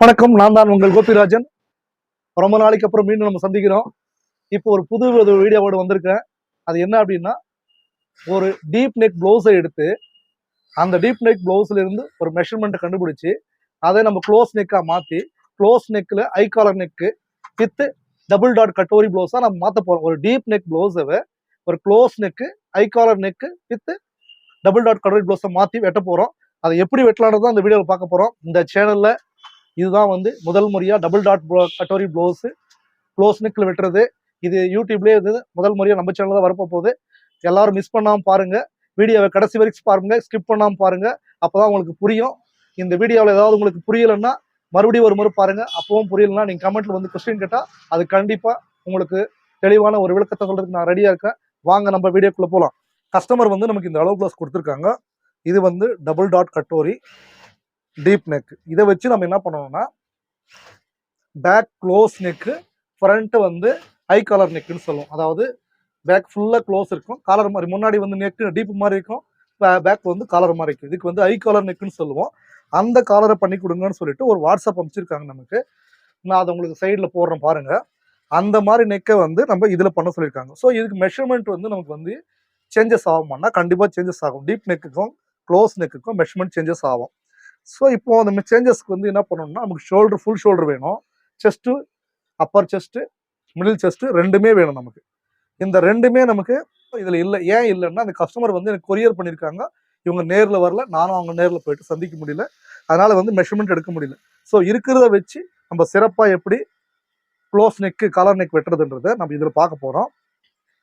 வணக்கம். நான் தான் உங்கள் கோபிராஜன். ரொம்ப நாளைக்கு அப்புறம் மீண்டும் நம்ம சந்திக்கிறோம். இப்போ ஒரு புது வீடியோவோடு வந்திருக்கேன். அது என்ன அப்படின்னா, ஒரு டீப் நெக் ப்ளவுஸை எடுத்து அந்த டீப் நெக் ப்ளவுஸ்ல இருந்து ஒரு மெஷர்மெண்ட்டை கண்டுபிடிச்சு அதை நம்ம க்ளோஸ் நெக்கா மாற்றி க்ளோஸ் நெக்கில் high collar neck with double dot katori ப்ளவுஸாக நம்ம மாற்ற போகிறோம். ஒரு டீப் நெக் ப்ளவுஸை ஒரு close neck high collar neck with double dot katori ப்ளவுஸை மாற்றி வெட்ட போகிறோம். அதை எப்படி வெட்டலான்னு தான் இந்த வீடியோவில் பார்க்க போகிறோம். இந்த சேனலில் இதுதான் முதல் முறையா double dot katori blouse close நெக்ல வெட்டுறது. இது யூடியூப்லேயே இது முதல் முறையா நம்ம சேனல் தான் வரப்போ போகுது. எல்லாரும் மிஸ் பண்ணாமல் பாருங்க. வீடியோவை கடைசி வரைக்கும் பாருங்க, ஸ்கிப் பண்ணாமல் பாருங்க. அப்போதான் உங்களுக்கு புரியும். இந்த வீடியோவில் ஏதாவது உங்களுக்கு புரியலைன்னா மறுபடியும் ஒரு முறை பாருங்க. அப்பவும் புரியலன்னா நீங்க கமெண்ட்ல கொஸ்டின் கேட்டா அது கண்டிப்பா உங்களுக்கு தெளிவான ஒரு விளக்கத்தை சொல்றதுக்கு நான் ரெடியா இருக்கேன். வாங்க நம்ம வீடியோக்குள்ள போகலாம். கஸ்டமர் நமக்கு இந்த அளவு ப்ளவுஸ் கொடுத்துருக்காங்க. இது double dot katori deep neck. இதை வச்சு நம்ம என்ன பண்ணணும்னா, back close neck, front high collar நெக்குன்னு சொல்லுவோம். அதாவது பேக் ஃபுல்லாக க்ளோஸ் இருக்கும், காலர் மாதிரி. முன்னாடி நெக்கு டீப் மாதிரி இருக்கும், பேக் காலர் மாதிரி இருக்கும். இதுக்கு ஹை காலர் நெக்குன்னு சொல்லுவோம். அந்த காலரை பண்ணி கொடுங்கன்னு சொல்லிட்டு ஒரு வாட்ஸ்அப் அமைச்சிருக்காங்க நமக்கு. நான் அதை உங்களுக்கு சைடில் போடுறேன் பாருங்க. அந்த மாதிரி நெக்கை நம்ம இதில் பண்ண சொல்லியிருக்காங்க. ஸோ இதுக்கு மெஷர்மெண்ட் நமக்கு சேஞ்சஸ் ஆகும்னா கண்டிப்பாக சேஞ்சஸ் ஆகும். டீப் நெக்குக்கும் க்ளோஸ் நெக்குக்கும் மெஷர்மெண்ட் சேஞ்சஸ் ஆகும். ஸோ இப்போ அந்த சேஞ்சஸ்க்கு என்ன பண்ணணும்னா, நமக்கு ஷோல்டர் ஃபுல் ஷோல்டர் வேணும், chest Appar chest middle chest ரெண்டுமே வேணும் நமக்கு. இந்த ரெண்டுமே நமக்கு இதில் இல்லை. ஏன் இல்லைன்னா, அந்த கஸ்டமர் எனக்கு கொரியர் பண்ணியிருக்காங்க. இவங்க நேரில் வரல, நானும் அவங்க நேரில் போயிட்டு சந்திக்க முடியல. அதனால் மெஷர்மெண்ட் எடுக்க முடியல. ஸோ இருக்கிறத வச்சு நம்ம சிறப்பாக எப்படி க்ளோஸ் நெக்கு காலர் நெக் வெட்டுறதுன்றதை நம்ம இதில் பார்க்க போகிறோம்.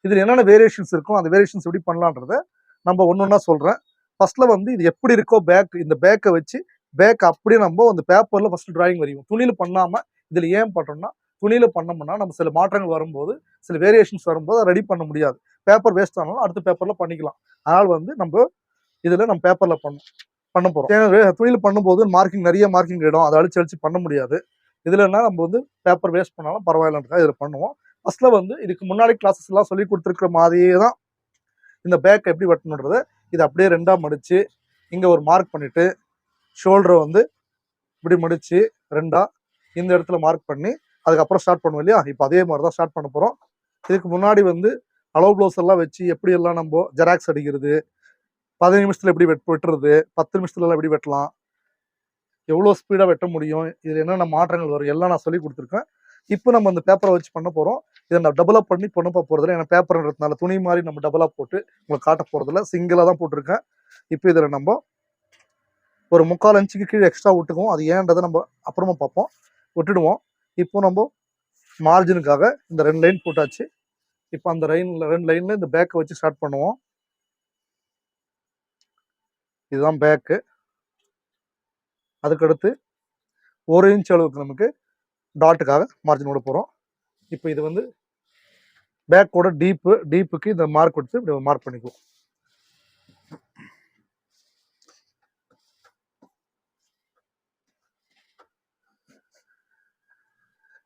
இதில் என்னென்ன வேரியேஷன்ஸ் இருக்கும், அந்த வேரியேஷன்ஸ் எப்படி பண்ணலான்றதை நம்ம ஒன்று ஒன்றா சொல்கிறேன். ஃபர்ஸ்ட்ல இது எப்படி இருக்கோ பேக், இந்த பேக்கை வச்சு பேக் அப்படியே நம்ம அந்த பேப்பர்ல ஃபர்ஸ்ட் டிராயிங் வரையும். துணியில பண்ணாம இதுல ஏன் பண்றோம்னா, துணியில பண்ணோம்னா நம்ம சில மாற்றங்கள் வரும்போது, சில வேரியேஷன்ஸ் வரும்போது அதை ரெடி பண்ண முடியாது. பேப்பர் வேஸ்ட் ஆனாலும் அடுத்த பேப்பர்ல பண்ணிக்கலாம். அதனால நம்ம இதுல நம்ம பேப்பர்ல பண்ண போறோம். துணியில பண்ணும்போது நிறைய மார்க்கிங் இடம், அதை அழிச்சு அழிச்சு பண்ண முடியாது. இதுலன்னா நம்ம பேப்பர் வேஸ்ட் பண்ணாலும் பரவாயில்லன்றதுக்காக இதுல பண்ணுவோம். ஃபர்ஸ்ட்ல இதுக்கு முன்னாடி கிளாஸஸ் எல்லாம் சொல்லி கொடுத்துருக்கிற மாதிரியே தான் இந்த பேக் எப்படி வெட்டணுன்றதை இது அப்படியே ரெண்டா மடிச்சு இங்க ஒரு மார்க் பண்ணிட்டு, ஷோல்டரை இப்படி மடிச்சு ரெண்டா இந்த இடத்துல மார்க் பண்ணி அதுக்கப்புறம் ஸ்டார்ட் பண்ணுவோம் இல்லையா. இப்போ அதே மாதிரி தான் ஸ்டார்ட் பண்ண போறோம். இதுக்கு முன்னாடி அளவு ப்ளவுஸ் எல்லாம் வச்சு எப்படி எல்லாம் நம்ம ஜெராக்ஸ் அடிக்கிறது, 15 நிமிஷத்துல எப்படி வெட்டுறது, 10 நிமிஷத்துல எல்லாம் எப்படி வெட்டலாம், எவ்வளோ ஸ்பீடா வெட்ட முடியும், இதுல என்னென்ன மாற்றங்கள் வரும் எல்லாம் நான் சொல்லி கொடுத்துருக்கேன். இப்போ நம்ம அந்த பேப்பரை வச்சு பண்ண போறோம். இதை நான் டபுளா பண்ணி பண்ண போறதில்ல. ஏன்னா பேப்பர்ன்றதுனால துணி மாதிரி நம்ம டபுளா போட்டு உங்களுக்கு காட்ட போறதில்ல, சிங்கிளா தான் போட்டிருக்கேன். இப்போ இதில் நம்ம ஒரு 3/4 இன்ச்சுக்கு கீழே எக்ஸ்ட்ரா விட்டுக்குவோம். அது ஏன்றதை நம்ம அப்புறமா பார்ப்போம், விட்டுடுவோம். இப்போ நம்ம மார்ஜினுக்காக இந்த 2 லைன் போட்டாச்சு. இப்போ அந்த 2 லைன்ல இந்த பேக்கை வச்சு ஸ்டார்ட் பண்ணுவோம். இதுதான் பேக்கு. அதுக்கடுத்து 1 இன்ச் அளவுக்கு நமக்கு டாட்டுக்காக மார்ஜின் விட போறோம். இப்போ இது பேக்கோட டீப்புக்கு இந்த மார்க் கொடுத்து இப்படி மார்க் பண்ணிக்குவோம்.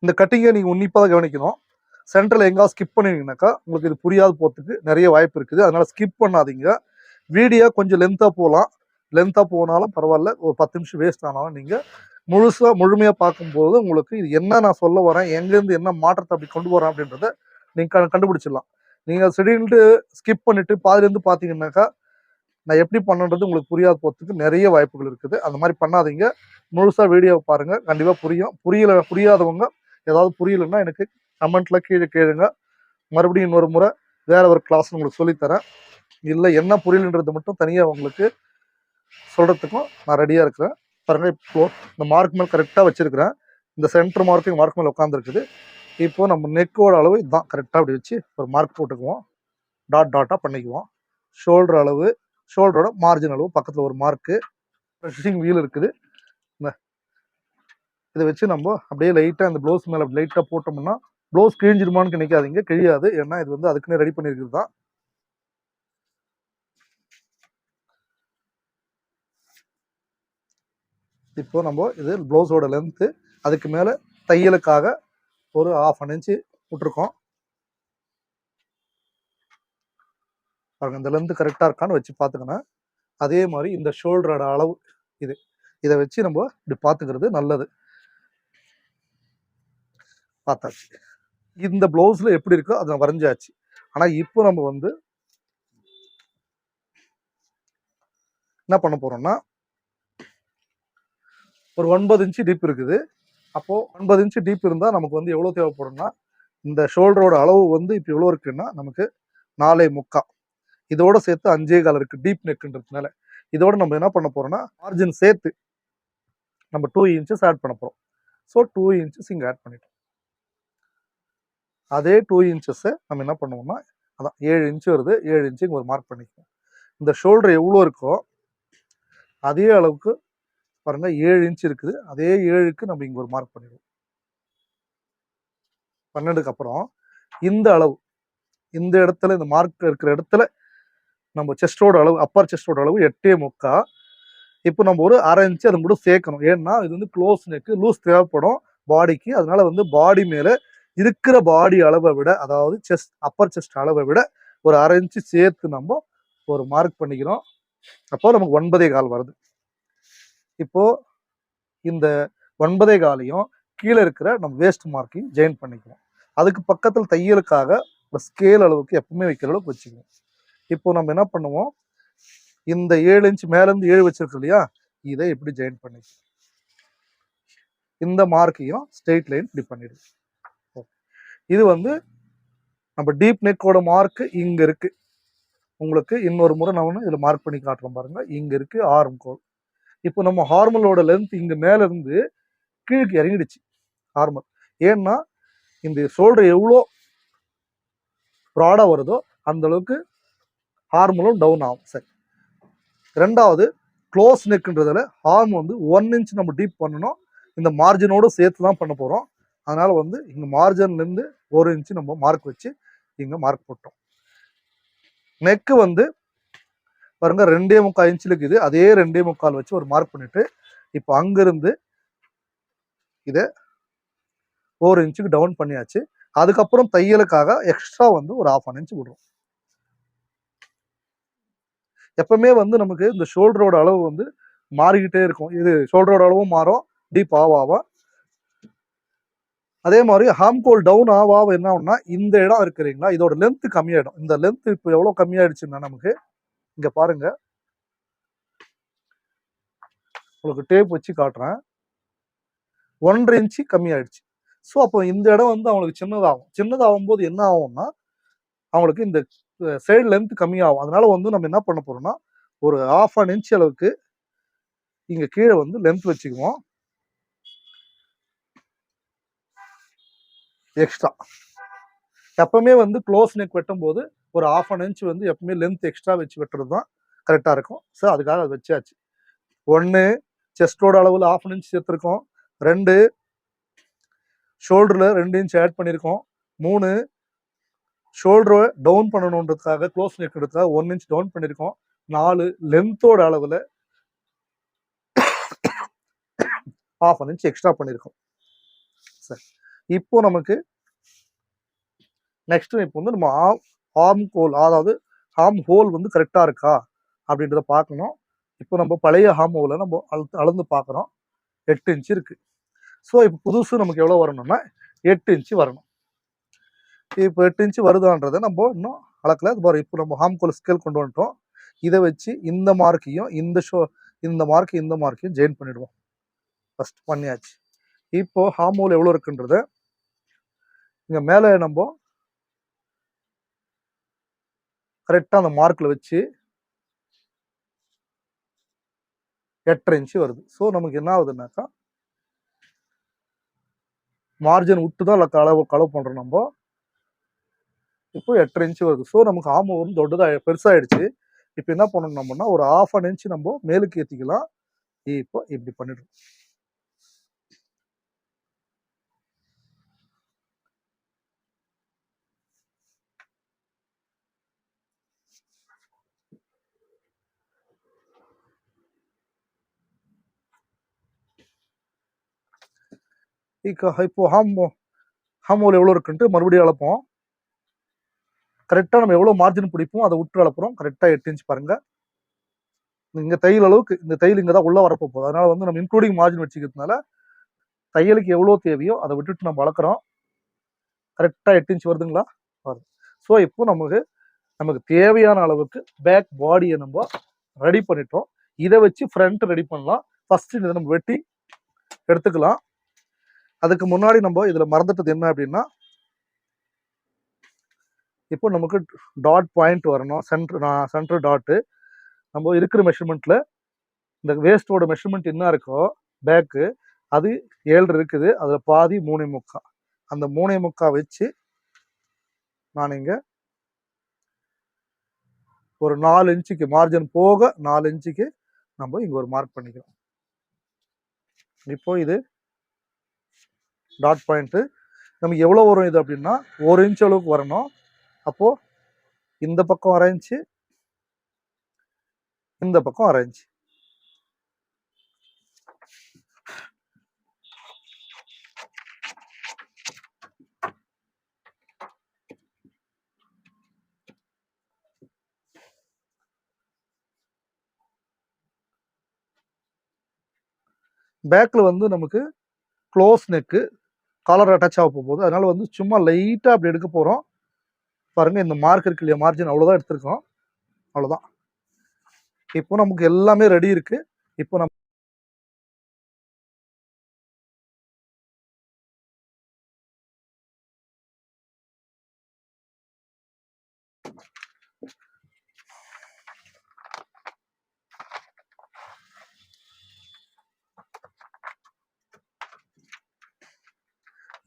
இந்த கட்டிங்கை நீங்க உன்னிப்பாக கவனிக்கணும். சென்டர்ல எங்காவது ஸ்கிப் பண்ணிட்டீங்கன்னாக்கா உங்களுக்கு இது புரியாது போறதுக்கு நிறைய வாய்ப்பு இருக்குது. அதனால ஸ்கிப் பண்ணாதீங்க. வீடியோ கொஞ்சம் லென்த்தா போகலாம். லென்த்தா போனாலும் பரவாயில்ல, ஒரு 10 நிமிஷம் வேஸ்ட் ஆனாலும் நீங்க முழுமையா பார்க்கும்போது உங்களுக்கு இது என்ன நான் சொல்ல வரேன், எங்கேருந்து என்ன மாற்றத்தை அப்படி கொண்டு வரேன் அப்படின்றத நீங்க கண்டுபிடிச்சிடலாம். நீங்க திடீர்னு ஸ்கிப் பண்ணிட்டு பாதிலேருந்து பார்த்தீங்கன்னாக்கா நான் எப்படி பண்ணுன்றது உங்களுக்கு புரியாத போறதுக்கு நிறைய வாய்ப்புகள் இருக்குது. அந்த மாதிரி பண்ணாதீங்க. முழுசா வீடியோவை பாருங்க, கண்டிப்பா புரியும். புரியாதவங்க ஏதாவது புரியலைன்னா எனக்கு கமெண்ட்ல கீழே கேளுங்க. மறுபடியும் இன்னொரு முறை வேற ஒரு கிளாஸ் உங்களுக்கு சொல்லித்தரேன். இல்லை என்ன புரியலன்றது மட்டும் தனியாக உங்களுக்கு சொல்றதுக்கும் நான் ரெடியா இருக்கிறேன். பாருங்க, இப்போ இந்த மார்க் மேல் கரெக்டாக வச்சிருக்கிறேன். இந்த சென்டர் மார்க் மேலே உட்காந்துருக்குது. இப்போ நம்ம நெக்கோட அளவு இதுதான். கரெக்டாக அப்படி வச்சு ஒரு மார்க் போட்டுக்குவோம், டாட்டாக பண்ணிக்குவோம். ஷோல்டர் அளவு, ஷோல்டரோட மார்ஜின் அளவு பக்கத்தில் ஒரு மார்க்கு, ஃபினிஷிங் வீல் இருக்குது. இதை வச்சு நம்ம அப்படியே லைட்டாக இந்த ப்ளவுஸ் மேலே லைட்டாக போட்டோம்னா ப்ளவுஸ் கிழிஞ்சிருமான்னு நினைக்காதீங்க, கிழியாது. ஏன்னா இது அதுக்குன்னு ரெடி பண்ணியிருக்கிறது தான். இப்போ நம்ம இது ப்ளவுஸோட லென்த்து, அதுக்கு மேலே தையலுக்காக ஒரு 1/2 இன்ச்சு விட்டுருக்கோம். பாருங்க, இந்த லென்த்து கரெக்டாக இருக்கான்னு வச்சு பார்த்துக்கணும். அதே மாதிரி இந்த ஷோல்டரோட அளவு இதை வச்சு நம்ம இப்படி பார்த்துக்கிறது நல்லது. பார்த்தாச்சு. இந்த பிளவுஸ்ல எப்படி இருக்கோ அதை வரைஞ்சாச்சு. ஆனா இப்போ நம்ம வந்து என்ன பண்ண போறோம்னா, ஒரு 9 இன்ச்சு டீப் இருக்குது. அப்போ 9 இன்ச்சு டீப் இருந்தா நமக்கு வந்து எவ்வளவு தேவைப்படும்னா, இந்த ஷோல்டரோட அளவு வந்து இப்போ எவ்வளவு இருக்குன்னா நமக்கு 4.75. இதோட சேர்த்து 5.25 இருக்கு டீப் நெக்ன்றதுனால. இதோட நம்ம என்ன பண்ண போறோம்னா, மார்ஜின் சேர்த்து நம்ம 2 இன்ச்சஸ் ஆட் பண்ண போறோம். ஸோ 2 இன்ச்சஸ் இங்க ஆட் பண்ணிட்டோம். அதே 2 இன்ச்சஸ் நம்ம என்ன பண்ணுவோம்னா, அதான் 7 இன்ச் வருது. 7 இன்ச்சு இங்க ஒரு மார்க் பண்ணிக்குவோம். இந்த ஷோல்டர் எவ்வளோ இருக்கோ அதே அளவுக்கு பாருங்க 7 இன்ச் இருக்குது. அதே 7க்கு நம்ம இங்க ஒரு மார்க் பண்ணிடுவோம். பண்ணதுக்கு அப்புறம் இந்த அளவு, இந்த இடத்துல இந்த மார்க் இருக்கிற இடத்துல நம்ம செஸ்டோட அளவு, அப்பர் செஸ்டோட அளவு 8.25. இப்போ நம்ம ஒரு 1/2 இன்ச்சு அது கூட சேர்க்கணும். ஏன்னா இது வந்து க்ளோஸ் நெக், லூஸ் தேவைப்படும் பாடிக்கு. அதனால வந்து பாடி மேல இருக்கிற பாடி அளவை விட, அதாவது செஸ்ட், அப்பர் செஸ்ட் அளவை விட ஒரு 1/2 இன்ச்சு சேர்த்து நம்ம ஒரு மார்க் பண்ணிக்கிறோம். அப்போ நமக்கு 9.25 வருது. இப்போ இந்த 9.25 கீழே இருக்கிற நம்ம வேஸ்ட் மார்க்கையும் ஜாயின் பண்ணிக்குவோம். அதுக்கு பக்கத்தில் தையலுக்காக ஒரு ஸ்கேல் அளவுக்கு எப்பவுமே வைக்கிற அளவுக்கு வச்சுக்குவோம். இப்போ நம்ம என்ன பண்ணுவோம், இந்த 7 இன்ச் மேல இருந்து 7 வச்சிருக்கோம் இல்லையா, இதை இப்படி ஜாயின் பண்ணிக்குவோம். இந்த மார்க்கையும் ஸ்ட்ரெயிட் லைன் இப்படி பண்ணிடுவோம். இது வந்து நம்ம டீப் நெக்கோட மார்க் இங்க இருக்கு. உங்களுக்கு இன்னொரு முறை நான் இதுல மார்க் பண்ணி காட்டுறோம் பாருங்க. இங்க இருக்கு ஆர்ம் கோல். இப்போ நம்ம ஹார்மலோட லென்த் இங்க மேல இருந்து கீழுக்கு இறங்கிடுச்சு ஹார்மல். ஏன்னா இந்த ஷோல்டர் எவ்வளோ ப்ராடா வருதோ அந்த அளவுக்கு ஹார்மலும் டவுன் ஆகும். சரி, ரெண்டாவது க்ளோஸ் நெக்ன்றதுல ஹார்ம் வந்து 1 இன்ச் நம்ம டீப் பண்ணணும். இந்த மார்ஜினோட சேர்த்து தான் பண்ண போறோம். அதனால வந்து இங்க மார்ஜின்ல இருந்து 1 இன்ச் நம்ம மார்க் வச்சு இங்க மார்க் போட்டோம். நெக்கு வந்து பாருங்க 2.25 இன்ச் இருக்குது. அதே 2.25 வச்சு ஒரு மார்க் பண்ணிட்டு இப்போ அங்கிருந்து இதை 1 இன்ச்சுக்கு டவுன் பண்ணியாச்சு. அதுக்கப்புறம் தையலுக்காக எக்ஸ்ட்ரா வந்து ஒரு 1/2 இன்ச் விடுறோம். எப்பவுமே வந்து நமக்கு இந்த ஷோல்டரோட அளவு வந்து மாறிக்கிட்டே இருக்கும். இது ஷோல்டரோட அளவும் மாறும் டீப் ஆவா. அதே மாதிரி ஹார்ம் கோல் டவுன் ஆவா என்ன ஆகும்னா, இந்த இடம் இருக்குறீங்களா, இதோட லென்த் கம்மியாயிடும். இந்த லென்த் இப்போ எவ்வளவு கம்மியாயிடுச்சுன்னா நமக்கு இங்க பாருங்க, உங்களுக்கு டேப் வச்சு காட்டுறேன். 1.5 இன்ச்சு கம்மியாயிடுச்சு. ஸோ அப்போ இந்த இடம் வந்து அவங்களுக்கு சின்னதாகும். சின்னதாகும் போது என்ன ஆகும்னா, அவங்களுக்கு இந்த சைடு லென்த் கம்மியாகும். அதனால வந்து நம்ம என்ன பண்ண போறோம்னா, ஒரு 1/2 இன்ச் அளவுக்கு இங்க கீழே வந்து லென்த் வச்சுக்குவோம் எக்ஸ்ட்ரா. எப்பவுமே வந்து க்ளோஸ் நெக் வெட்டும் போது ஒரு 1/2 இன்ச் வந்து எப்பவுமே லென்த் எக்ஸ்ட்ரா வச்சு வெட்டுறது தான் கரெக்டா இருக்கும். ஸோ அதுக்காக அது வச்சாச்சு. 1 செஸ்டோட அளவுல 1/2 இன்ச் சேர்த்துருக்கோம். 2 ஷோல்டர்ல 2 இன்ச் ஆட் பண்ணியிருக்கோம். 3 ஷோல்டரை டவுன் பண்ணணுன்றதுக்காக க்ளோஸ் நெக் எடுத்தா 1 இன்ச் டவுன் பண்ணியிருக்கோம். 4 லென்த்தோட அளவுல 1/2 இன்ச் எக்ஸ்ட்ரா பண்ணியிருக்கோம். சரி, இப்போ நமக்கு நெக்ஸ்ட் இப்போ வந்து நம்ம ஆர்ம் கோல், அதாவது ஹார்ம் ஹோல் வந்து கரெக்டா இருக்கா அப்படின்றத பார்க்கணும். இப்போ நம்ம பழைய ஹார்ம் ஹோலை நம்ம அளந்து பார்க்குறோம். 8 இன்ச் இருக்கு. ஸோ இப்போ புதுசு நமக்கு எவ்வளோ வரணும்னா 8 இன்ச்சு வரணும். இப்போ 8 இன்ச்சு வருதான்றதை நம்ம இன்னும் அளக்கல. இப்போ நம்ம ஹார்ம் கோல் ஸ்கேல் கொண்டு வந்துட்டோம். இதை வச்சு இந்த மார்க்கையும் இந்த மார்க்கையும் ஜாயின் பண்ணிடுவோம். ஃபர்ஸ்ட் பண்ணியாச்சு. இப்போ ஹார்ம் ஹோல் எவ்வளோ இருக்குன்றத இங்க மேலே நம்ம கரெக்டா அந்த மார்க்ல வச்சு 8.5 இன்ச்சு வருது. ஸோ நமக்கு என்ன ஆகுதுன்னாக்கா, மார்ஜின் விட்டு தான் களவு பண்றோம் நம்ம. இப்போ 8.5 இன்ச்சு வருது. ஸோ நமக்கு ஆர்ம் வந்து பெருசாயிடுச்சு. இப்போ என்ன பண்ணணும் நம்மனா, ஒரு 1/2 இன்ச் நம்ம மேலுக்கு ஏற்றிக்கலாம். இப்போ இப்படி பண்ணிடுறோம். இப்போ ஹார்ம் ஹோல் எவ்வளோ இருக்குன்ட்டு மறுபடியும் அளப்போம். கரெக்டா நம்ம எவ்வளோ மார்ஜின் பிடிப்போம் அதை விட்டு அளப்புறோம். கரெக்டா 8 இன்ச் பாருங்க. இங்க தையல் அளவுக்கு, இந்த தையல் இங்க தான் உள்ள வரப்போ போகுது. அதனால வந்து நம்ம இன்க்ளூடிங் மார்ஜின் வச்சுக்கிறதுனால தையலுக்கு எவ்வளோ தேவையோ அதை விட்டுட்டு நம்ம அளக்குறோம். கரெக்டாக 8 இன்ச் வருதுங்களா? வருது. ஸோ இப்போ நமக்கு தேவையான அளவுக்கு பேக் பாடியை நம்ம ரெடி பண்ணிட்டோம். இதை வச்சு ஃப்ரண்ட் ரெடி பண்ணலாம். ஃபர்ஸ்ட் இதை நம்ம வெட்டி எடுத்துக்கலாம். அதுக்கு முன்னாடி நம்ம இதில் மறந்துட்டது என்ன அப்படின்னா, இப்போ நமக்கு டாட் பாயிண்ட் வரணும். சென்டர் டாட்டு நம்ம இருக்கிற மெஷர்மெண்ட்டில் இந்த வேஸ்ட்டோட மெஷர்மெண்ட் என்ன இருக்கோ பேக்கு அது 7 இருக்குது. அதில் பாதி 3.25. அந்த 3.25 வச்சு நான் இங்கே ஒரு 4 இன்ச்சுக்கு மார்ஜின் போக 4 இன்ச்சுக்கு நம்ம இங்கே ஒரு மார்க் பண்ணிக்கிறோம். இப்போ இது டாட் பாயிண்ட்டு நமக்கு எவ்வளோ வரும் இது அப்படின்னா 1 இன்ச் அளவுக்கு வரணும். அப்போது இந்த பக்கம் 1/2 இன்ச்சு, இந்த பக்கம் 1/2 இன்ச்சு. பேக்கில் வந்து நமக்கு க்ளோஸ் நெக்கு காலர் அட்டாச் ஆக போகுது. அதனால வந்து சும்மா லைட்டாக அப்படி எடுக்க போகிறோம். பாருங்கள், இந்த மார்க் இருக்கு இல்லையா, மார்ஜின் அவ்வளோதான் எடுத்துருக்கோம். அவ்வளோதான். இப்போ நமக்கு எல்லாமே ரெடி இருக்கு. இப்போ நம்ம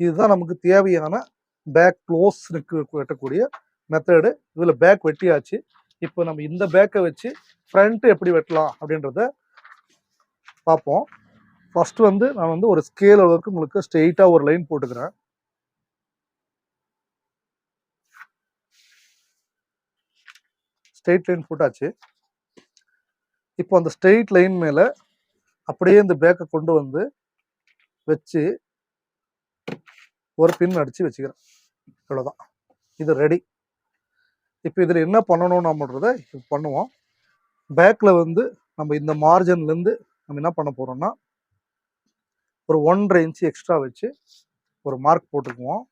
இதுதான் நமக்கு தேவையான பேக் க்ளோஸ் நெக்கு வெட்டக்கூடிய மெத்தடு. இதில் பேக் வெட்டியாச்சு. இப்போ நம்ம இந்த பேக்கை வச்சு ஃப்ரண்ட் எப்படி வெட்டலாம் அப்படின்றத பார்ப்போம். ஃபர்ஸ்ட் வந்து நான் வந்து ஒரு ஸ்கேல் அளவுக்கு உங்களுக்கு ஸ்ட்ரெயிட்டாக ஒரு லைன் போட்டுக்கிறேன். ஸ்ட்ரெயிட் லைன் போட்டாச்சு. இப்போ அந்த ஸ்ட்ரெயிட் லைன் மேலே அப்படியே இந்த பேக்கை கொண்டு வந்து வச்சு ஒரு பின் அடித்து வச்சுக்கிறேன். இவ்வளோதான், இது ரெடி. இப்போ இதில் என்ன பண்ணணும் நம்மன்றதை பண்ணுவோம். பேக்கில் வந்து நம்ம இந்த மார்ஜின்லேருந்து நம்ம என்ன பண்ண போகிறோம்னா ஒரு 1.5 இன்ச்சு எக்ஸ்ட்ரா வச்சு ஒரு மார்க் போட்டுக்குவோம்.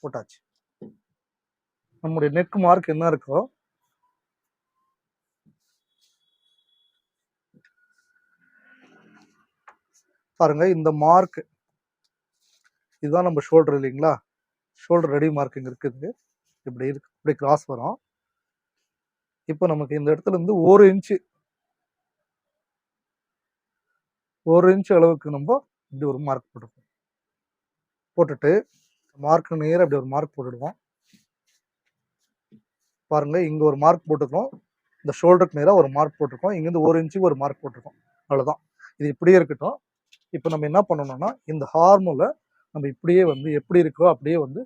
போட்டாச்சு. நம்முடைய நெக் மார்க் என்ன இருக்கோ பாருங்க, இந்த மார்க் இதுதான் நம்ம ஷோல்டர் இல்லைங்களா? ஷோல்டர் ரெடி மார்க்கிங் இருக்குது. இப்படி இருக்கு, இப்படி கிராஸ் வரும். இப்போ நமக்கு இந்த இடத்துல இருந்து 1 இன்ச் அளவுக்கு நம்ம இப்படி ஒரு மார்க் போட்டுருக்கோம். போட்டுட்டு மார்க் நேராக இப்படி ஒரு மார்க் போட்டுடுவோம். பாருங்க, இங்கே ஒரு மார்க் போட்டுருக்கோம். இந்த ஷோல்டருக்கு நேராக ஒரு மார்க் போட்டிருக்கோம். இங்கேருந்து 1 இன்ச்சுக்கு ஒரு மார்க் போட்டிருக்கோம். அவ்வளோதான். இது இப்படியே இருக்கட்டும். இப்போ நம்ம என்ன பண்ணணும்னா இந்த ஹார்மோல நம்ம இப்படியே வந்து எப்படி இருக்கோ அப்படியே வந்து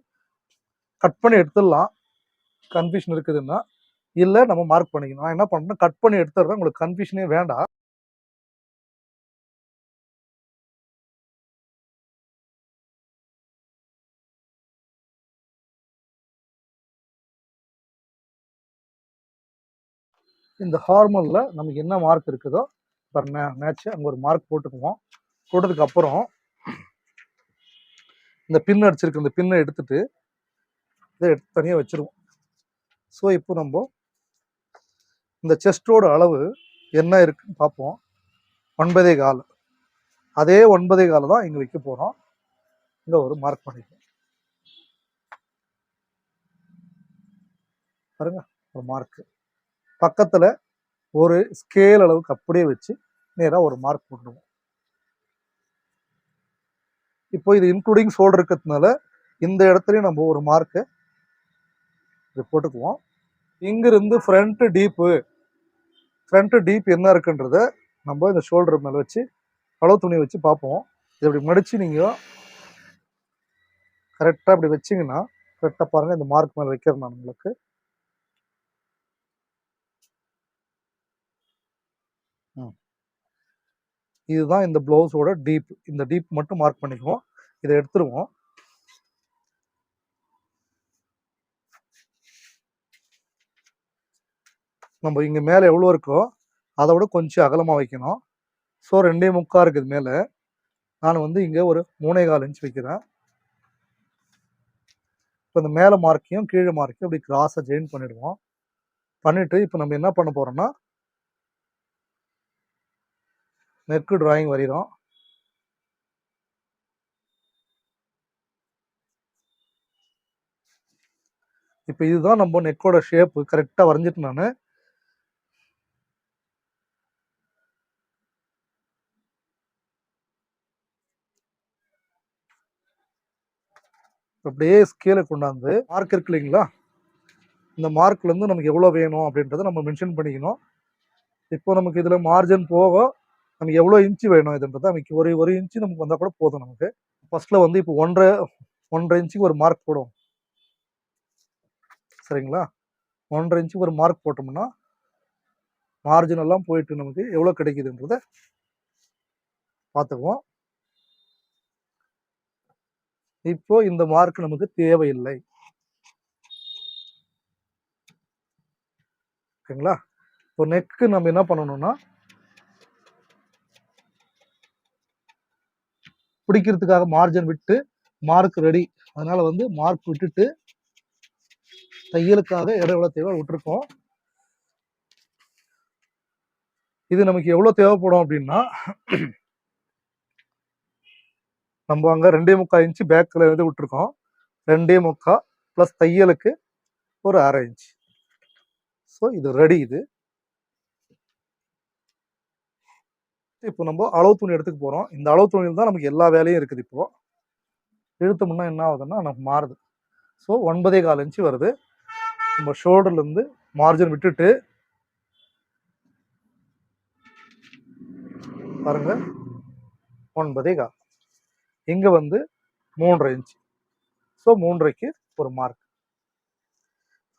கட் பண்ணி எடுத்துடலாம். கன்ஃபியூஷன் இருக்குதுன்னா இல்லை நம்ம மார்க் பண்ணிக்கணும். நான் என்ன பண்ணணும், கட் பண்ணி எடுத்துடுறேன். உங்களுக்கு கன்ஃபியூஷனே வேண்டாம். இந்த ஹார்மோனில் நமக்கு என்ன மார்க் இருக்குதோ மேட்ச் அங்கே ஒரு மார்க் போட்டுக்குவோம். போட்டதுக்கு அப்புறம் இந்த பின் அடிச்சிருக்கு, இந்த பின்னை எடுத்துட்டு இதை எடுத்து தனியாக வச்சிருவோம். ஸோ இப்போ நம்ம இந்த செஸ்டோட அளவு என்ன இருக்குன்னு பார்ப்போம். 9.25. அதே 9.25 தான் இங்கே வைக்க போகிறோம். இங்கே ஒரு மார்க் பண்ணிக்குவோம். பாருங்க, ஒரு மார்க்கு பக்கத்தில் ஒரு ஸ்கேல் அளவுக்கு அப்படியே வச்சு நேராக ஒரு மார்க் போட்டுருவோம். இப்போ இது இன்க்ளூடிங் ஷோல்டர் இருக்கிறதுனால இந்த இடத்துலையும் நம்ம ஒரு மார்க்கை இது போட்டுக்குவோம். இங்கிருந்து ஃப்ரண்ட் டீப் என்ன இருக்குன்றத நம்ம இந்த ஷோல்டர் மேலே வச்சு அளவு துணி வச்சு பார்ப்போம். இது இப்படி மடித்து நீங்கள் கரெக்டாக இப்படி வச்சிங்கன்னா கரெக்டாக பாருங்கள், இந்த மார்க் மேலே வைக்கிறேன் நான் உங்களுக்கு. இதுதான் இந்த ப்ளவுஸோட டீப். இந்த டீப் மட்டும் மார்க் பண்ணிக்குவோம். இதை எடுத்துருவோம். நம்ம இங்கே மேலே எவ்வளோ இருக்கோ அதை விட கொஞ்சம் அகலமாக வைக்கணும். ஸோ 2.25 இருக்குது மேலே. நான் வந்து இங்கே ஒரு 3.25 இன்ச் வைக்கிறேன். இப்போ இந்த மேலே மார்க்கையும் கீழே மார்க்கையும் அப்படி கிராஸாக ஜாயின் பண்ணிடுவோம். பண்ணிவிட்டு இப்போ நம்ம என்ன பண்ண போகிறோம்னா நெக்கு டிராயிங் வரைகிறோம். இப்போ இதுதான் நம்ம நெக்கோட ஷேப்பு கரெக்டாக வரைஞ்சிட்டு நான் அப்படியே ஸ்கேலை கொண்டாந்து மார்க் இருக்கு இல்லைங்களா, இந்த மார்க்லேருந்து நமக்கு எவ்வளோ வேணும் அப்படின்றத நம்ம மென்ஷன் பண்ணிக்கணும். இப்போ நமக்கு இதில் மார்ஜின் போக நமக்கு எவ்வளோ இன்ச்சு வேணும் இதுன்றது நமக்கு ஒரு இன்ச்சு நமக்கு வந்தால் கூட போதும். நமக்கு ஃபர்ஸ்ட்டில் வந்து இப்போ 1.5 இன்ச்சுக்கு ஒரு மார்க் போடும். சரிங்களா, 1.5 இன்ச்சுக்கு ஒரு மார்க் போட்டோம்னா மார்ஜின் எல்லாம் போயிட்டு நமக்கு எவ்வளோ கிடைக்குதுன்றத பார்த்துக்குவோம். இப்போ இந்த மார்க் நமக்கு தேவையில்லை. ஓகேங்களா, இப்போ நெக்கு நம்ம என்ன பண்ணணும்னா பிடிக்கிறதுக்காக மார்ஜின் விட்டு மார்க் ரெடி. அதனால வந்து மார்க் விட்டுட்டு தையலுக்காக இடம் எவ்வளோ தேவை விட்டுருக்கோம். இது நமக்கு எவ்வளோ தேவைப்படும் அப்படின்னா நம்ம அங்கே 2.25 இன்ச்சு பேக்கில் வந்து விட்டுருக்கோம். 2.25 ப்ளஸ் தையலுக்கு ஒரு 1/2 இன்ச். ஸோ இது ரெடி. இது இப்போ நம்ம அளவு துணி எடுத்துக்க போகிறோம். இந்த அளவு துணியில் தான் நமக்கு எல்லா வேலையும் இருக்குது. இப்போ இழுத்தோம்னா என்ன ஆகுதுன்னா நமக்கு மாறுது. ஸோ 9.25 இன்ச்சு வருது. நம்ம ஷோல்டர்லேருந்து மார்ஜின் விட்டுட்டு பாருங்க 9.25. இங்கே வந்து 3.5 இன்ச்சு. ஸோ 3.5க்கு ஒரு மார்க்.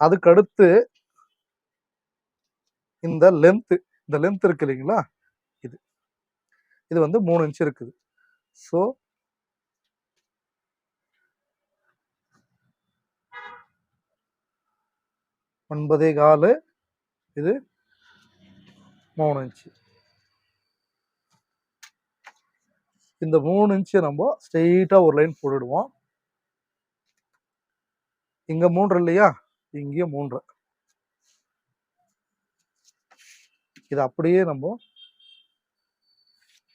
அதுக்கு அடுத்து இந்த லென்த் இருக்கு இல்லைங்களா, இது வந்து 3 இன்ச் இருக்குது. ஸோ 9.25, இது 3 இன்ச்சு. இந்த 3 இன்ச்சை நம்ம ஸ்ட்ரெயிட்டாக ஒரு லைன் போட்டுடுவோம். இங்கே 3 இல்லையா, இங்கேயும் 3. இது அப்படியே நம்ம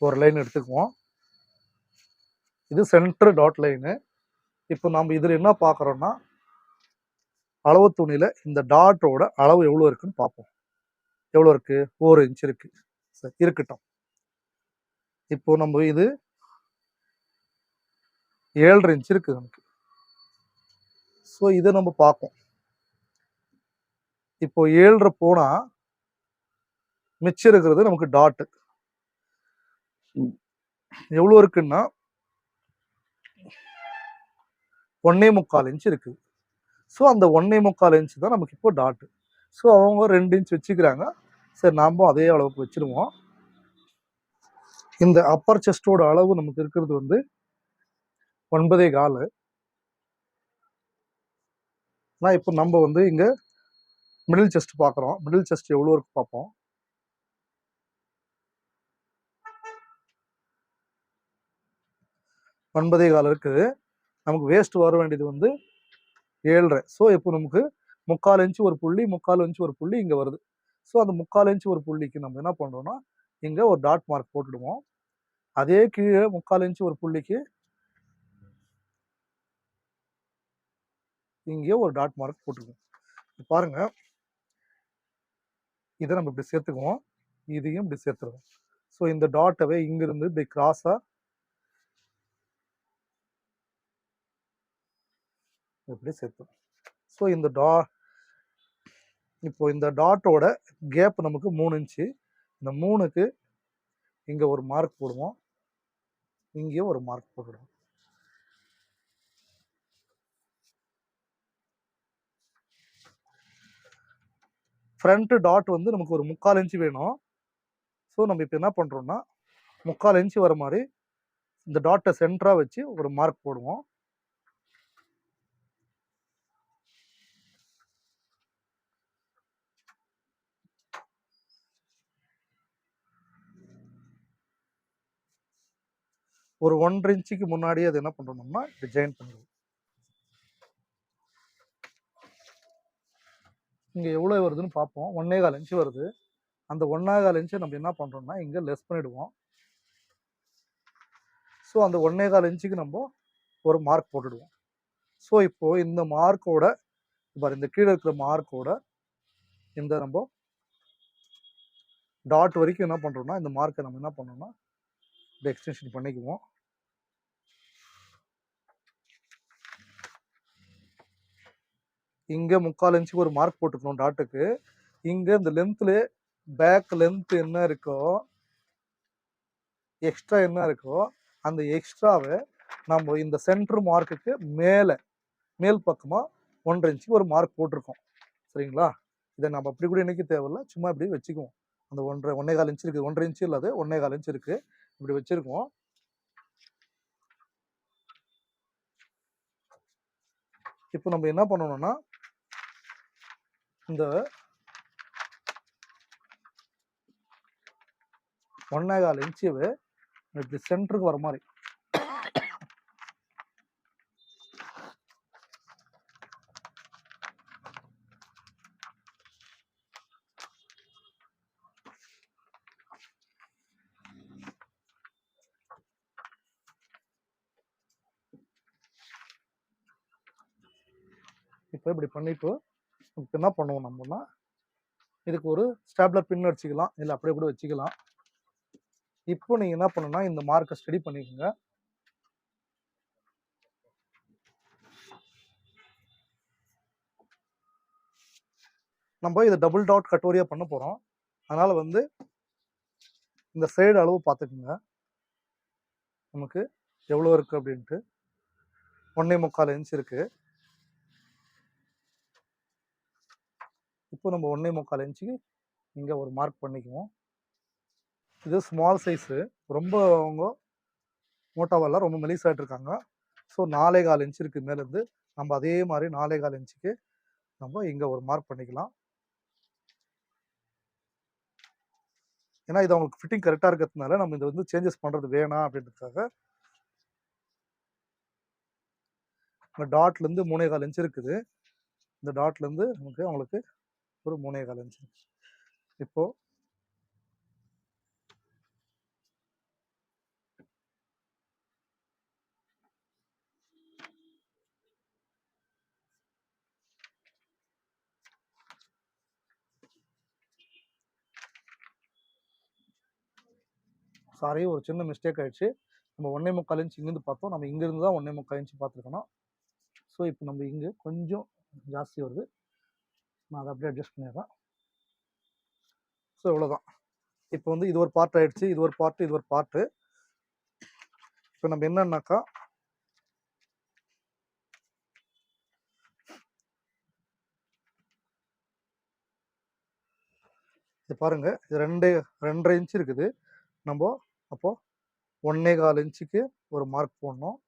ஒரு லைன் எடுத்துக்குவோம். இது சென்டர் டாட் லைனு. இப்போ நம்ம இதில் என்ன பார்க்குறோம்னா அளவு துணியில் இந்த டாட்டோட அளவு எவ்வளோ இருக்குன்னு பார்ப்போம். எவ்வளோ இருக்கு? 1 இன்ச் இருக்கு. சரி, இருக்கட்டும். இப்போ நம்ம இது 7.5 இன்ச் இருக்குது நமக்கு. ஸோ இதை நம்ம பார்ப்போம். இப்போ 7.5 போனால் மிச்சம் இருக்கிறது நமக்கு டாட்டு எவ்வளோ இருக்குன்னா 1.25 இன்ச் இருக்குது. ஸோ அந்த 1.25 இன்ச் தான் நமக்கு இப்போ டாட்டு. ஸோ அவங்க 2 இன்ச் வச்சுக்கிறாங்க. சரி, நாம் அதே அளவுக்கு வச்சுருவோம். இந்த அப்பர் செஸ்டோட அளவு நமக்கு இருக்கிறது வந்து 9.25. ஆனால் இப்போ நம்ம வந்து இங்கே மிடில் செஸ்ட் பார்க்குறோம். மிடில் செஸ்ட் எவ்வளோ இருக்கு பார்ப்போம். 9.25 இருக்குது. நமக்கு வேஸ்ட் வர வேண்டியது வந்து 7.5. ஸோ இப்போ நமக்கு 3/4 இன்ச்சு ஒரு புள்ளி, 3/4 இன்ச்சு ஒரு புள்ளி இங்கே வருது. ஸோ அந்த 3/4 இன்ச்சு ஒரு புள்ளிக்கு நம்ம என்ன பண்ணுறோம்னா இங்கே ஒரு டாட் மார்க் போட்டுடுவோம். அதே கீழே 3/4 இன்ச்சு ஒரு புள்ளிக்கு இங்கே ஒரு டாட் மார்க் போட்டுக்குவோம். பாருங்க, இதை நம்ம இப்படி சேர்த்துக்குவோம், இதையும் இப்படி சேர்த்துருவோம். ஸோ இந்த டாட்டவே இங்கிருந்து இப்படி கிராஸாக இப்படி சேர்த்துவோம். ஸோ இந்த இப்போ இந்த டாட்டோட கேப் நமக்கு 3 இன்ச்சு. இந்த 3க்கு இங்கே ஒரு மார்க் போடுவோம், இங்கேயும் ஒரு மார்க் போட்டுடுவோம். ஃப்ரண்ட் டாட் வந்து நமக்கு ஒரு 3/4 இன்ச்சு வேணும். ஸோ நம்ம இப்போ என்ன பண்ணுறோம்னா 3/4 இன்ச்சு வர மாதிரி இந்த டாட்டை சென்டராக வச்சு ஒரு மார்க் போடுவோம். ஒரு 1.5 இன்ச்சுக்கு முன்னாடியே அது என்ன பண்ணணும்னா இப்படி ஜாயின் பண்ணிடுவோம். இங்கே எவ்வளோ வருதுன்னு பார்ப்போம். 1.25 இன்ச்சு வருது. அந்த 1.25 இன்ச்சை நம்ம என்ன பண்ணுறோம்னா இங்கே லெஸ் பண்ணிவிடுவோம். ஸோ அந்த 1.25 இன்ச்சுக்கு நம்ம ஒரு மார்க் போட்டுடுவோம். ஸோ இப்போது இந்த மார்க்கோட பாரு, இந்த கீழே இருக்கிற மார்க்கோட இந்த நம்ம டாட் வரைக்கும் என்ன பண்ணுறோம்னா இந்த மார்க்கை நம்ம என்ன பண்ணோம்னா இந்த எக்ஸ்டென்ஷன் பண்ணிக்குவோம். இங்கே 3/4 இன்ச்சுக்கு ஒரு மார்க் போட்டுக்கணும் டாட்டுக்கு. இங்கே இந்த லென்த்தில் பேக் லென்த் என்ன இருக்கோ, எக்ஸ்ட்ரா என்ன இருக்கோ அந்த எக்ஸ்ட்ராவை நம்ம இந்த சென்டர் மார்க்குக்கு மேல் பக்கமாக 1.5 இன்ச்சுக்கு ஒரு மார்க் போட்டிருக்கோம். சரிங்களா? இதை நம்ம அப்படி கூட இணைக்க தேவையில்ல, சும்மா இப்படி வச்சுக்குவோம். அந்த 1.25 இன்ச்சு இருக்குது, 1.5 இன்ச்சு இல்லாது 1.25 இன்ச்சு இருக்குது, இப்படி வச்சுருக்கோம். இப்போ நம்ம என்ன பண்ணணும்னா இந்த 1.25 இன்ச்சுவை இப்படி சென்டருக்கு வர மாதிரி இப்போ இப்படி பண்ணிட்டு இப்போ என்ன பண்ணுவோம் நம்மனா இதுக்கு ஒரு ஸ்டாப்லர் பின் வச்சுக்கலாம், இல்லை அப்படியே கூட வச்சுக்கலாம். இப்போ நீங்கள் என்ன பண்ணணும்னா இந்த மார்க்கை ஸ்டடி பண்ணிக்கோங்க. நம்ம இதை டபுள் டாட் கட்டோரியா பண்ண போகிறோம். அதனால் வந்து இந்த சைடு அளவு பார்த்துக்குங்க, நமக்கு எவ்வளோ இருக்குது அப்படின்ட்டு. 1.25 இன்ச் இருக்குது. இப்போ நம்ம 1.25 இன்ச்சுக்கு இங்கே ஒரு மார்க் பண்ணிக்குவோம். இது ஸ்மால் சைஸு, ரொம்ப அவங்க மோட்டாவெல்லாம் ரொம்ப மெலிசாகிட்டு இருக்காங்க. ஸோ 4.25 இன்ச் இருக்குது மேலேருந்து. நம்ம அதே மாதிரி 4.25 இன்ச்சுக்கு நம்ம இங்கே ஒரு மார்க் பண்ணிக்கலாம். ஏன்னா இது அவங்களுக்கு ஃபிட்டிங் கரெக்டாக இருக்கிறதுனால நம்ம இதை வந்து சேஞ்சஸ் பண்ணுறது வேணாம் அப்படின்றதுக்காக. இந்த டாட்லேருந்து 3.25 இன்ச் இருக்குது. இந்த டாட்லேருந்து நமக்கு அவங்களுக்கு ஒரு 3.25 இன்ச். இப்போது சாரி, ஒரு சின்ன மிஸ்டேக் ஆகிடுச்சு. நம்ம 1.25 இன்ச் இங்கேருந்து பார்த்தோம், நம்ம இங்கேருந்து தான் 1.25 இன்ச் பார்த்துருக்கணும். ஸோ இப்போ நம்ம இங்கே கொஞ்சம் ஜாஸ்தி வருது, நான் அதை அப்படியே அட்ஜஸ்ட் பண்ணிடுறேன். ஸோ இவ்வளோதான். இப்போ வந்து இது ஒரு பார்ட் ஆகிடுச்சு, இது ஒரு பார்ட்டு, இது ஒரு பார்ட்டு. இப்போ நம்ம என்னன்னாக்கா இது பாருங்கள், இது 2.5 இன்ச் இருக்குது. நம்ம அப்போது 1.25 இன்ச்சுக்கு ஒரு மார்க் போடணும்.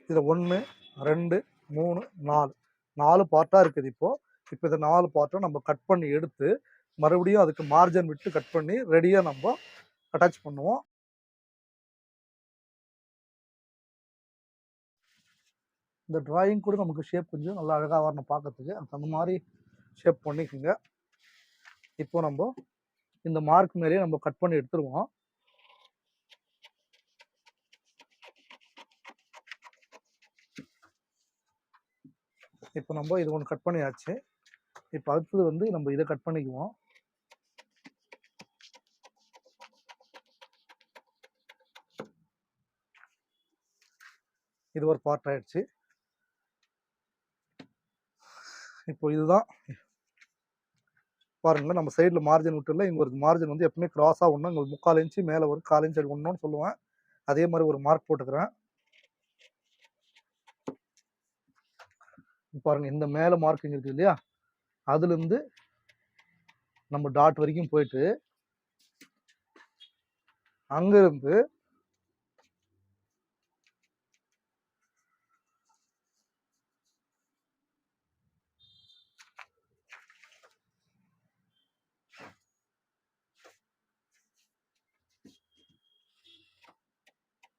இதில் 1 2 3 4 பார்ட்டாக இருக்குது. இப்போ இந்த 4 பார்ட்டும் நம்ம கட் பண்ணி எடுத்து மறுபடியும் அதுக்கு மார்ஜின் விட்டு கட் பண்ணி ரெடியாக நம்ம அட்டாச் பண்ணுவோம். இந்த டிராயிங் கூட நமக்கு ஷேப் கொஞ்சம் நல்லா அழகாக வரணும் பார்க்கறதுக்கு, அந்த மாதிரி ஷேப் பண்ணிக்கோங்க. இப்போ நம்ம இந்த மார்க் மேலேயே நம்ம கட் பண்ணி எடுத்துருவோம். இப்போ நம்ம இது ஒன்று கட் பண்ணியாச்சு. இப்போ அடுத்தது வந்து நம்ம இதை கட் பண்ணிக்குவோம். இது ஒரு பார்ட் ஆயிடுச்சு. இப்போ இதுதான் பாருங்க நம்ம சைடில் மார்ஜின் விட்டுல இங்கே ஒரு மார்ஜின் வந்து எப்பவுமே கிராஸாக ஒன்று இங்கே 3/4 இன்ச்சு மேலே ஒரு 1/4 இன்ச்சு ஒன்றுன்னு சொல்லுவேன். அதே மாதிரி ஒரு மார்க் போட்டுக்கிறேன். பாருங்க இந்த மேலே மார்க்கிங் இருக்குது இல்லையா, அதுலேருந்து நம்ம டாட் வரைக்கும் போயிட்டு அங்கிருந்து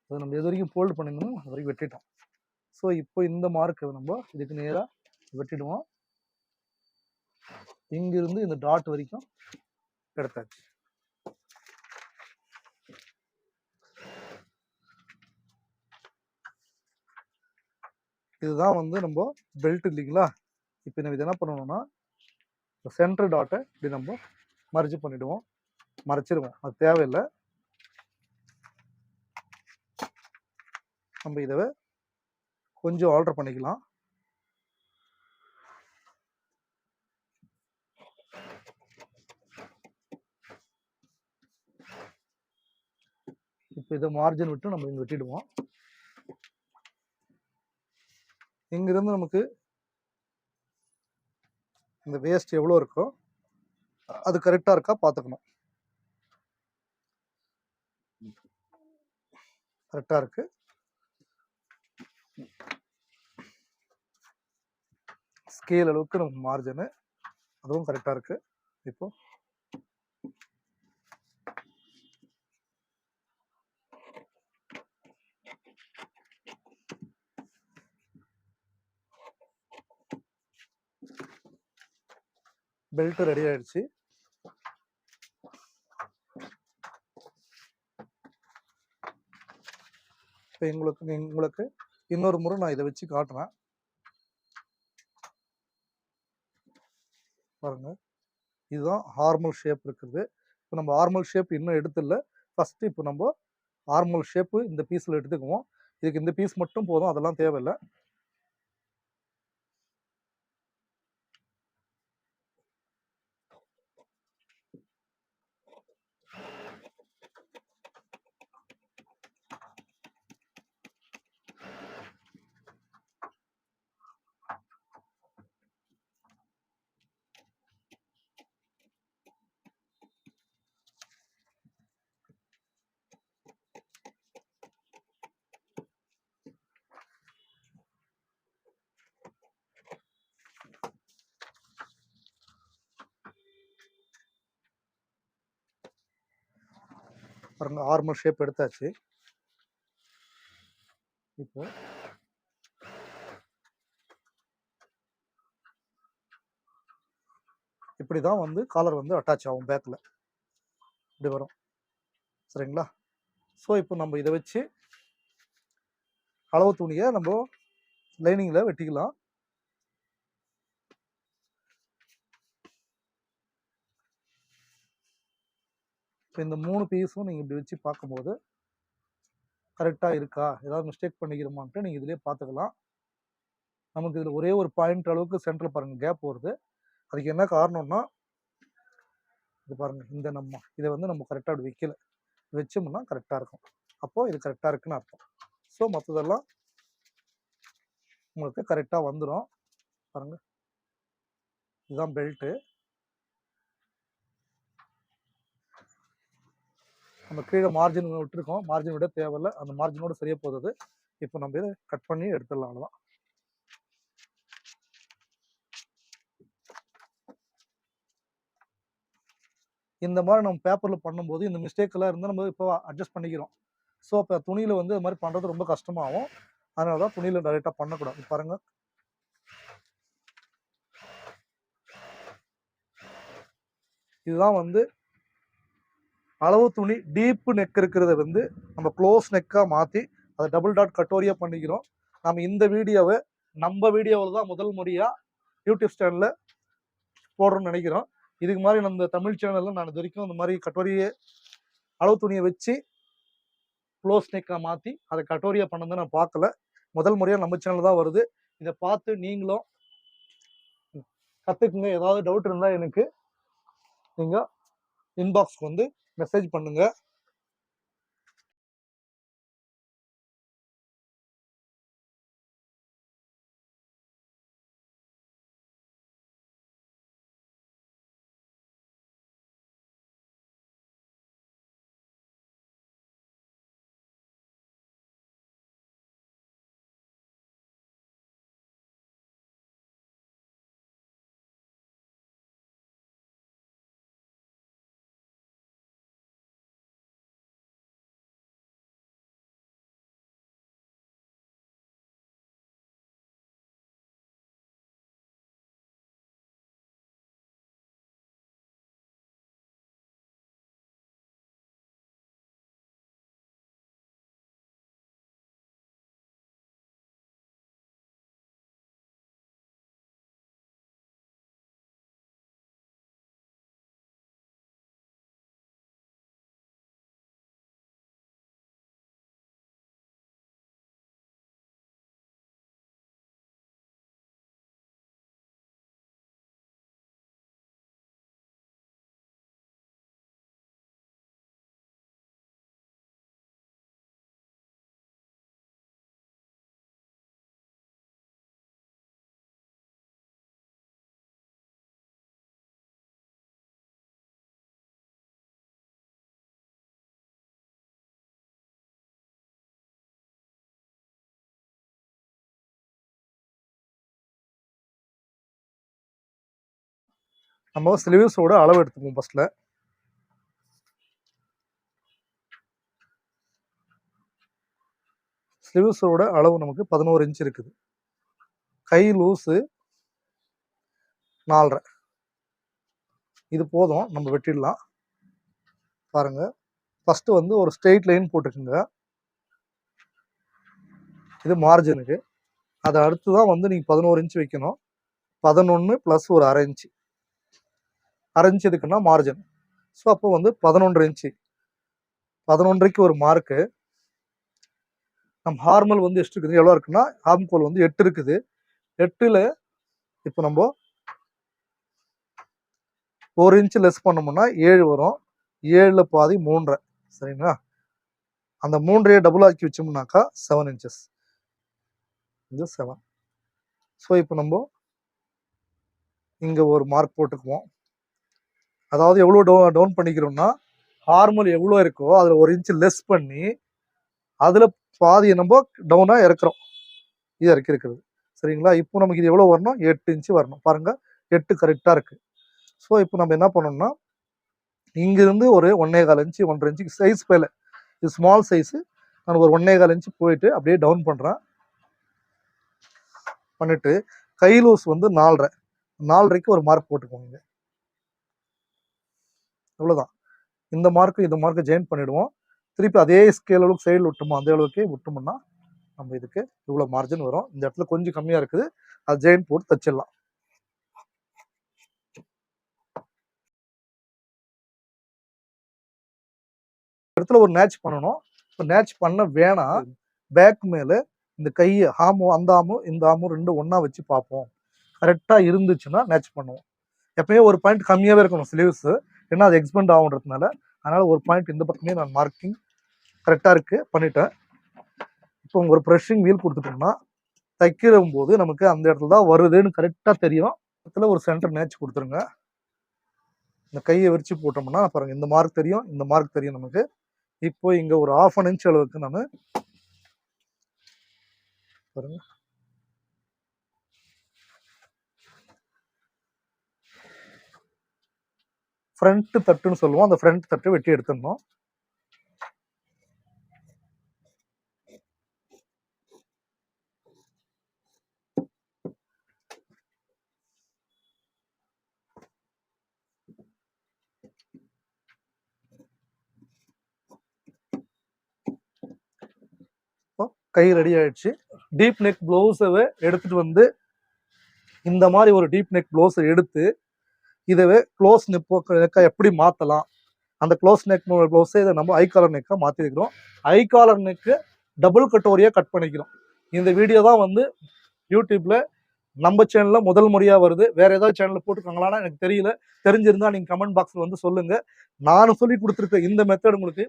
அதை நம்ம எது வரைக்கும் ஃபோல்டு பண்ணிக்கணும் அது வரைக்கும் வெட்டிட்டோம். ஸோ இப்போ இந்த மார்க்கை நம்ம இதுக்கு நேராக வெட்டிடுவோம். இங்கிருந்து இந்த டாட் வரைக்கும் எடுத்தாச்சு. இதுதான் வந்து நம்ம பெல்ட் இல்லைங்களா. இப்போ நம்ம இது என்ன பண்ணணும்னா சென்டர் டாட்டை இப்படி நம்ம மறைச்சு பண்ணிடுவோம், மறைச்சிடுவோம், அது தேவையில்லை. நம்ம இதை கொஞ்சம் ஆல்டர் பண்ணிக்கலாம். இப்போ இதை மார்ஜின் விட்டு நம்ம இங்கே வெட்டிடுவோம். இங்கிருந்து நமக்கு இந்த வேஸ்ட் எவ்வளோ இருக்கோ அது கரெக்டாக இருக்கா பார்த்துக்கணும். கரெக்டாக இருக்கு. ஸ்கேல் அளவுக்கு நமக்கு மார்ஜினு அதுவும் கரெக்டாக இருக்கு. இப்போ பெல்ட் ரெடி ஆயிடுச்சு. இப்போ உங்களுக்கு இன்னொரு முறை நான் இதை வச்சு காட்டுறேன். பாருங்க இதுதான் ஹார்மல் ஷேப் இருக்குது. இப்போ நம்ம ஹார்மல் ஷேப் இன்னும் எடுத்துல. ஃபர்ஸ்ட் இப்போ நம்ம ஹார்மல் ஷேப்பு இந்த பீஸில் எடுத்துக்குவோம். இதுக்கு இந்த பீஸ் மட்டும் போதும், அதெல்லாம் தேவையில்லை. பாருங்க ஹார்மல் ஷேப் எடுத்தாச்சு. இப்போ இப்படிதான் வந்து காலர் வந்து அட்டாச் ஆகும், பேக்கில் இப்படி வரும். சரிங்களா. ஸோ இப்போ நம்ம இதை வச்சு அளவு துணியை நம்ம லைனிங்கில் வெட்டிக்கலாம். இப்போ இந்த 3 பீஸும் நீங்கள் இப்படி வச்சு பார்க்கும்போது கரெக்டாக இருக்கா, ஏதாவது மிஸ்டேக் பண்ணிக்கிறோமான்ட்டு நீங்கள் இதிலே பார்த்துக்கலாம். நமக்கு இதில் ஒரே ஒரு பாயிண்ட் அளவுக்கு சென்டரில் பாருங்கள் கேப் வருது. அதுக்கு என்ன காரணம்னா இது பாருங்கள், இந்த இதை வந்து நம்ம கரெக்டாக அப்படி வைக்கல, வச்சோம்னா கரெக்டாக இருக்கும். அப்போது இது கரெக்டாக இருக்குன்னு அர்த்தம். ஸோ மற்றதெல்லாம் உங்களுக்கு கரெக்டாக வந்துடும். பாருங்கள் இதுதான் பெல்ட்டு. நம்ம கீழே மார்ஜின் விட்டுருக்கோம், மார்ஜின் விட தேவையில்லை, அந்த மார்ஜினோட சரியாக போகுது. இப்போ நம்ம இதை கட் பண்ணி எடுத்துடலாம். அவ்வளோதான். இந்த மாதிரி நம்ம பேப்பரில் பண்ணும்போது இந்த மிஸ்டேக்கெல்லாம் இருந்தால் நம்ம இப்போ அட்ஜஸ்ட் பண்ணிக்கிறோம். ஸோ இப்போ துணியில் வந்து இது மாதிரி பண்ணுறது ரொம்ப கஷ்டமாகும். அதனால தான் துணியில் டைரெக்டாக பண்ணக்கூடாது. பாருங்கள் இதுதான் வந்து அளவு துணி. டீப்பு நெக் இருக்கிறத வந்து நம்ம க்ளோஸ் நெக்காக மாற்றி அதை டபுள் டாட் கட்டோரியாக பண்ணிக்கிறோம். நம்ம இந்த வீடியோவை நம்ம வீடியோவில் தான் முதல் முறையாக யூடியூப் சேனலில் போடுறோம்னு நினைக்கிறோம். இதுக்கு மாதிரி நம்ம தமிழ் சேனலில் நான் இது வரைக்கும் இந்த மாதிரி கட்டோரியை அளவு துணியை வச்சு க்ளோஸ் நெக்காக மாற்றி அதை கட்டோரியாக பண்ணதை நான் பார்க்கல. முதல் முறையாக நம்ம சேனல் தான் வருது. இதை பார்த்து நீங்களும் கற்றுக்குங்க. ஏதாவது டவுட் இருந்தால் எனக்கு நீங்கள் இன்பாக்ஸ்க்கு வந்து மெசேஜ் பண்ணுங்கள். நம்ம ஸ்லீவ்ஸோட அளவு எடுத்துப்போம். ஃபர்ஸ்ட்ல ஸ்லீவ்ஸோட அளவு நமக்கு 11 இன்ச் இருக்குது. கை லூஸு 4.5. இது போதும், நம்ம வெட்டிடலாம். பாருங்க, ஃபர்ஸ்ட் வந்து ஒரு ஸ்ட்ரெயிட் லைன் போட்டுக்குங்க. இது மார்ஜினுக்கு. அதை அடுத்து தான் வந்து நீங்கள் 11 இன்ச் வைக்கணும். 11 + ஒரு 1/2 இன்ச்சு. 1/2 இன்ச் எதுக்குன்னா மார்ஜின். ஸோ அப்போ வந்து 11 இன்ச்சு. 11க்கு ஒரு மார்க்கு. நம்ம ஹார்மல் வந்து ಎಷ್ಟು இருக்குது, எவ்வளோ இருக்குன்னா ஹார்ம்கோல் வந்து 8 இருக்குது. 8ல் இப்போ நம்ம 1 இன்ச்சு லெஸ் பண்ணோம்னா 7 வரும். 7ல் பாதி 3.5. சரிங்களா? அந்த 3 டபுள் ஆக்கி வச்சோம்னாக்கா 7 இன்ச்சஸ். இது 7. ஸோ இப்போ நம்ம இங்கே ஒரு மார்க் போட்டுக்குவோம். அதாவது எவ்வளோ டவுன் பண்ணிக்கிறோம்னா, ஹார்மல் எவ்வளோ இருக்கோ அதில் 1 இன்ச்சு லெஸ் பண்ணி அதில் பாதி நம்ம டவுனாக இறக்குறோம். இது இறக்கிருக்கிறது. சரிங்களா? இப்போ நமக்கு இது எவ்வளோ வரணும்? 8 இன்ச்சு வரணும். பாருங்கள், 8 கரெக்டாக இருக்குது. ஸோ இப்போ நம்ம என்ன பண்ணோம்னா, இங்கிருந்து ஒரு 1.25 இன்ச்சு 1.5 இன்ச்சுக்கு சைஸ் பேல, இது ஸ்மால் சைஸு. நான் ஒரு 1.25 இன்ச்சு போயிட்டு அப்படியே டவுன் பண்ணுறேன். பண்ணிவிட்டு கை லூஸ் வந்து 4.5. 4.5க்கு ஒரு மார்க் போட்டுக்கோங்க. அவ்வளோதான். இந்த மார்க்கு ஜாயின் பண்ணிவிடுவோம். திருப்பி அதே ஸ்கேல் அளவுக்கு சைடில் விட்டோமோ அந்த அளவுக்கு விட்டோம்னா நம்ம இதுக்கு இவ்வளோ மார்ஜின் வரும். இந்த இடத்துல கொஞ்சம் கம்மியாக இருக்குது, அது ஜாயின் போட்டு தச்சிடலாம். இடத்துல ஒரு நேட்ச் பண்ணணும். இப்போ நேட்ச் பண்ண வேணாம். பேக் மேலே இந்த கையை அந்த ஆமும் இந்த ஆமும் 2 ஒன்றா வச்சு பார்ப்போம். கரெக்டாக இருந்துச்சுன்னா நேட்ச் பண்ணுவோம். எப்பயுமே ஒரு பாயிண்ட் கம்மியாகவே இருக்கணும் ஸ்லீவ்ஸு, ஏன்னா அது எக்ஸ்பெண்ட் ஆகுன்றதுனால. அதனால் ஒரு பாயிண்ட் இந்த பக்கமே நான் மார்க்கிங் கரெக்டாக இருக்குது பண்ணிட்டேன். இப்போ ஒரு ப்ரெஷிங் வீல் கொடுத்துட்டோம்னா தைக்கிற போது நமக்கு அந்த இடத்துல தான் வருதுன்னு கரெக்டாக தெரியும். இடத்துல ஒரு சென்டர் நேட்ச் கொடுத்துருங்க. இந்த கையை விரிச்சு போட்டோம்னா பாருங்கள், இந்த மார்க் தெரியும், இந்த மார்க் தெரியும் நமக்கு. இப்போ இங்கே ஒரு 1/2 இன்ச் அளவுக்கு நான் பாருங்க ஃப்ரண்ட் தட்டுன்னு சொல்லுவோம், அந்த ஃப்ரண்ட் தட்டு வெட்டி எடுத்துடணும். கை ரெடி ஆயிடுச்சு. டீப் நெக் ப்ளவுஸை எடுத்துட்டு வந்து இந்த மாதிரி ஒரு டீப் நெக் ப்ளவுஸை எடுத்து இதவே க்ளோஸ் நெக்கை எப்படி மாற்றலாம், அந்த க்ளோஸ் நெக் ப்ளவுஸை இதை நம்ம ஐ காலர் நெக்காக மாற்றிருக்கிறோம். ஐ காலர் நெக்கு டபுள் கட்டோரியாக கட் பண்ணிக்கிறோம். இந்த வீடியோ தான் வந்து யூடியூப்பில் நம்ம சேனல்ல முதல் முறையா வருது. வேற ஏதாவது சேனல்ல போட்டுருக்காங்களான்னு எனக்கு தெரியல. தெரிஞ்சிருந்தா நீங்க கமெண்ட் பாக்ஸ்ல வந்து சொல்லுங்க. நானும் சொல்லிக் குடுத்துருக்க இந்த மெத்தட் உங்களுக்கு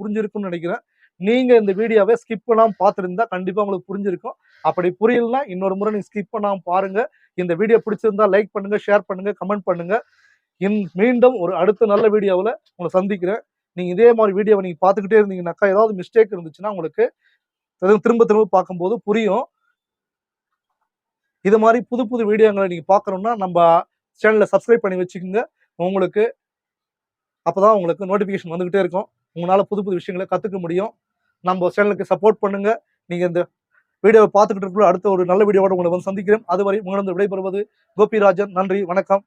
புரிஞ்சிருக்கும்னு நெனைக்கிறேன். நீங்க இந்த வீடியோவ ஸ்கிப் பண்ணாம பார்த்திருந்தா கண்டிப்பா உங்களுக்கு புரிஞ்சிருக்கும். அப்படி புரியலன்னா இன்னொரு முறை நீங்க ஸ்கிப் பண்ணாம பாருங்க. இந்த வீடியோ பிடிச்சிருந்தா லைக் பண்ணுங்க, ஷேர் பண்ணுங்க, கமெண்ட் பண்ணுங்க. மீண்டும் ஒரு அடுத்த நல்ல வீடியோவுல உங்கள சந்திக்கிறேன். நீங்க இதே மாரி வீடியோவ நீங்க பார்த்துக்கிட்டே இருந்தீங்கன்னாக்கா, ஏதாவது மிஸ்டேக் இருந்துச்சுன்னா உங்களுக்கு திரும்ப திரும்ப பார்க்கும்போது புரியும். இது மாரி புது புது வீடியோங்கள நீங்க பார்க்கணும்னா, நம்ப சேனல சப்ஸ்கிரைப் பண்ணி வச்சுக்கங்க. உங்களுக்கு அப்பதான் உங்களுக்கு நோட்டிஃபிகேஷன் வந்துகிட்டே இருக்கும். உங்களால புது புது விஷயங்கள கத்துக்க முடியும். நம்ம சேனலுக்கு சப்போர்ட் பண்ணுங்க. நீங்க இந்த வீடியோவ பார்த்துக்கிட்டு இருக்கிற அடுத்த ஒரு நல்ல வீடியோவோட உங்கள வந்து சந்திக்கிறேன். அதுவரை உங்களிடம் விடைபெறுவது கோபிராஜன். நன்றி, வணக்கம்.